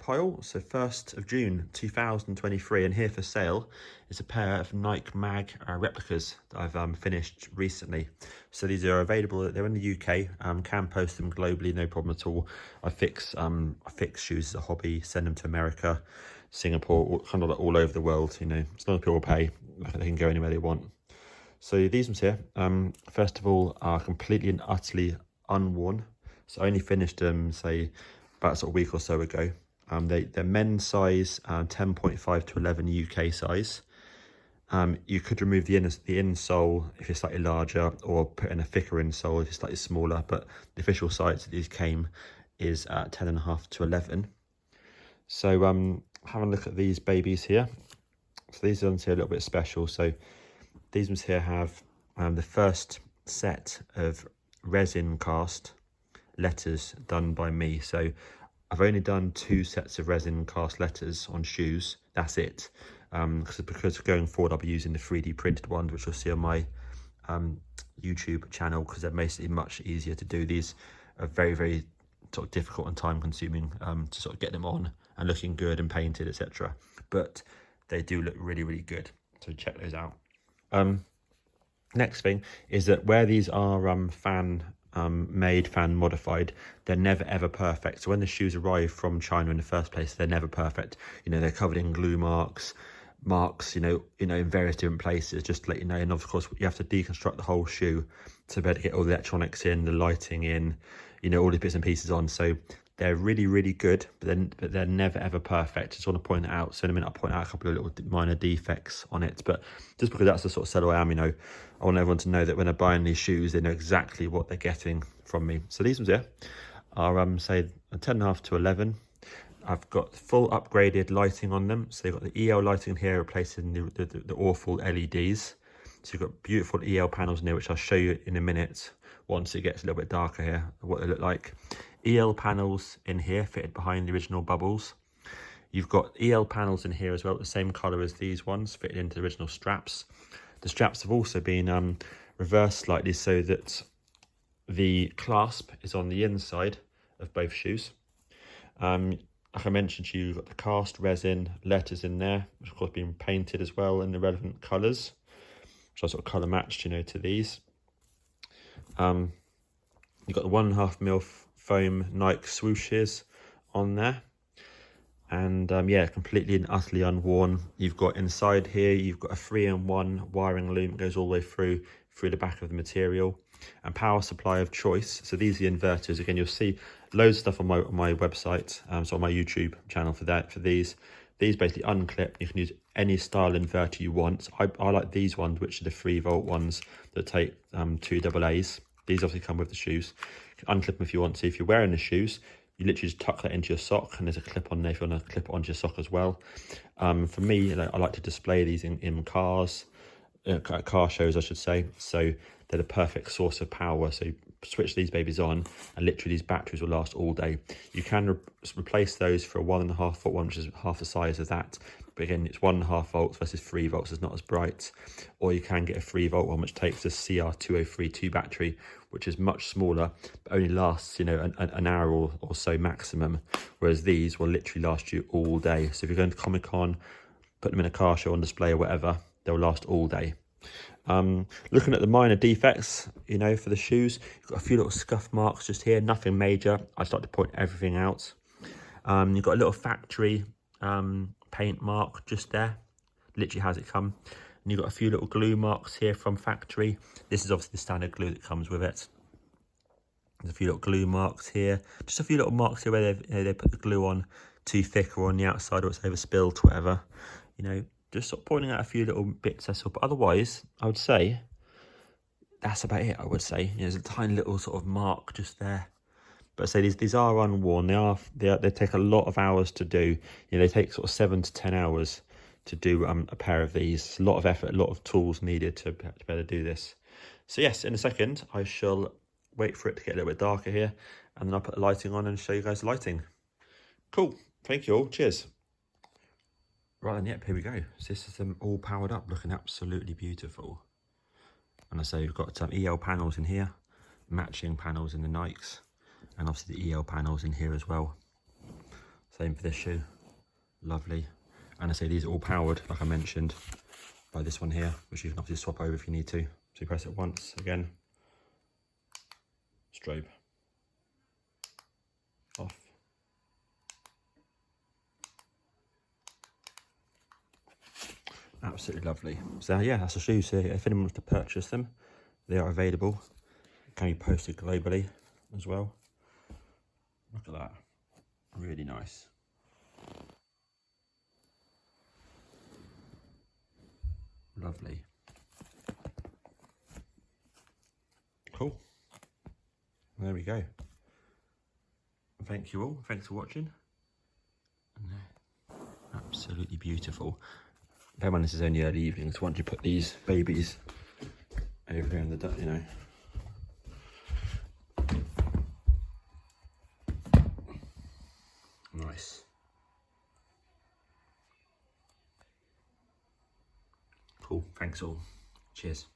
pile. So 1st of June 2023, and here for sale is a pair of Nike Mag replicas that I've finished recently. So these are available, they're in the UK, can post them globally, no problem at all. I fix shoes as a hobby, send them to America, Singapore, kind of like all over the world, you know, as long as people pay, they can go anywhere they want. So these ones here, first of all, are completely and utterly unworn. So I only finished them, say, about sort of a week or so ago. They're men's size, 10.5 to 11 UK size. You could remove the insole if you're slightly larger, or put in a thicker insole if you're slightly smaller, but the official size that these came is 10.5 to 11. So have a look at these babies here. So these ones here are a little bit special. So these ones here have the first set of Resin Cast letters done by me. So I've only done 2 sets of Resin Cast letters on shoes. That's it. Because going forward, I'll be using the 3D printed ones, which you'll see on my YouTube channel, because they're basically much easier to do. These are very, very sort of difficult and time consuming to sort of get them on and looking good and painted, etc. But they do look really, really good. So check those out. Next thing is that where these are fan made, fan modified, they're never ever perfect. So when the shoes arrive from China in the first place, they're never perfect. You know, they're covered in glue marks, you know, in various different places, just to let you know. And of course, you have to deconstruct the whole shoe to be able to get all the electronics in, the lighting in, you know, all the bits and pieces on. So they're really, really good, but they're never ever perfect. Just want to point that out. So in a minute, I'll point out a couple of little minor defects on it. But just because that's the sort of seller I am, you know, I want everyone to know that when they're buying these shoes, they know exactly what they're getting from me. So these ones here are say 10.5 to 11. I've got full upgraded lighting on them. So you've got the EL lighting here replacing the awful LEDs. So you've got beautiful EL panels in here, which I'll show you in a minute once it gets a little bit darker here, what they look like. EL panels in here fitted behind the original bubbles. You've got EL panels in here as well, the same colour as these ones, fitted into the original straps. The straps have also been reversed slightly so that the clasp is on the inside of both shoes. Like I mentioned to you, you've got the cast resin letters in there, which of course been painted as well in the relevant colours, which are sort of colour matched, you know, to these. You've got the 1.5mm foam Nike swooshes on there, and yeah, completely and utterly unworn. You've got inside here, you've got a 3-in-1 wiring loom that goes all the way through the back of the material, and power supply of choice. So these are the inverters. Again, you'll see loads of stuff on my website, so on my YouTube channel for these basically unclip. You can use any style inverter you want. I like these ones, which are the 3-volt ones that take 2 AA's. These obviously come with the shoes. You can unclip them if you want to. If you're wearing the shoes, you literally just tuck that into your sock, and there's a clip on there if you want to clip it onto your sock as well. For me, you know, I like to display these in cars, car shows I should say. So they're the perfect source of power. So you switch these babies on, and literally these batteries will last all day. You can replace those for a 1.5-volt one, which is half the size of that. But again, it's 1.5 volts versus 3 volts. It's not as bright. Or you can get a 3-volt one, which takes a CR2032 battery, which is much smaller, but only lasts, you know, an hour or so maximum. Whereas these will literally last you all day. So if you're going to Comic-Con, put them in a car show on display or whatever, they'll last all day. Looking at the minor defects, you know, for the shoes, you've got a few little scuff marks just here, nothing major. I just like to point everything out. You've got a little factory paint mark just there, literally has it come. And you've got a few little glue marks here from factory. This is obviously the standard glue that comes with it. There's a few little glue marks here, just a few little marks here where they put the glue on too thick or on the outside, or it's overspilled, whatever, you know. Just sort of pointing out a few little bits that's all, but otherwise I would say that's about it. I would say, you know, there's a tiny little sort of mark just there, but I say these are unworn. They take a lot of hours to do. You know, they take sort of 7 to 10 hours to do a pair of these. It's a lot of effort, a lot of tools needed to be able to do this. So yes, in a second I shall wait for it to get a little bit darker here, and then I'll put the lighting on and show you guys the lighting. Cool, thank you all, cheers. Right then, yep, here we go. So this is them all powered up, looking absolutely beautiful. And I say we've got EL panels in here, matching panels in the Nikes, and obviously the EL panels in here as well. Same for this shoe, lovely. And I say these are all powered, like I mentioned, by this one here, which you can obviously swap over if you need to. So you press it once, again, strobe, off. Absolutely lovely. So yeah, that's the shoes here. If anyone wants to purchase them, they are available. Can be posted globally as well. Look at that, really nice. Lovely. Cool. There we go. Thank you all. Thanks for watching. Absolutely beautiful. Bear in mind this is only early evening, so once you put these babies over here in the, you know. Nice. Cool. Thanks all. Cheers.